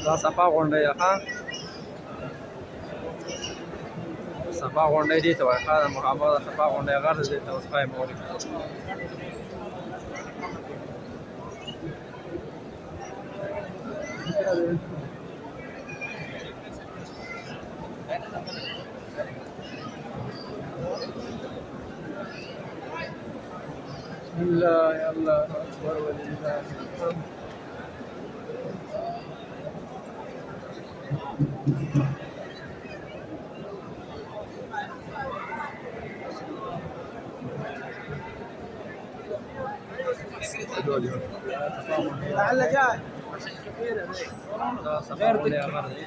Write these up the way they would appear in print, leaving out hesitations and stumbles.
دا صفا غونډۍ ده ښه صفا غونډۍ دې ته وایي ښه د مخامخ د صفا غونډۍ غر دی دې ته اوس ښایم ولیکم بسم الله يا الله أكبر ولله الحمد لعل جاي دا صفا غونډۍ غر دی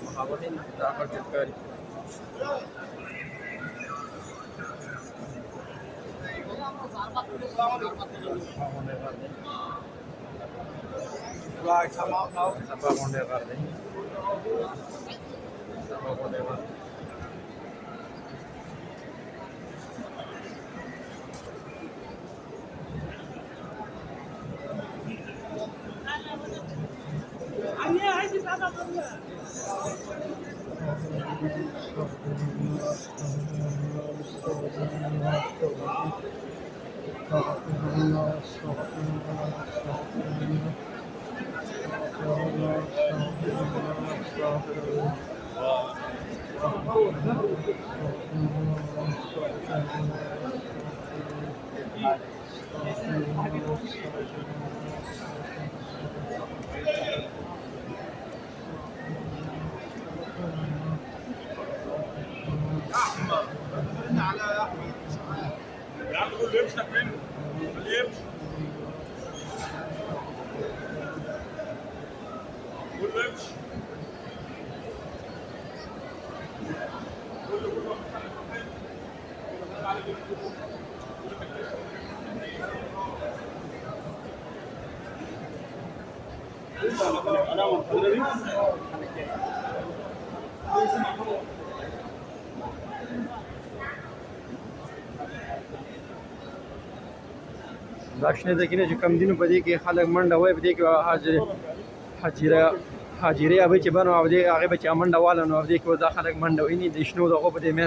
مخابرین دا غر چې ښکاري صفا غونډۍ غر دی صفا غونډۍ غر دا شنه ځایونه چې کم دینو په دې کې خلک منډه وایي په دې کې حاجیره هغې چې بنو او هغې به چې منډه واله نو په دې کې دا خلک منډه ویني د شنو دغو په دې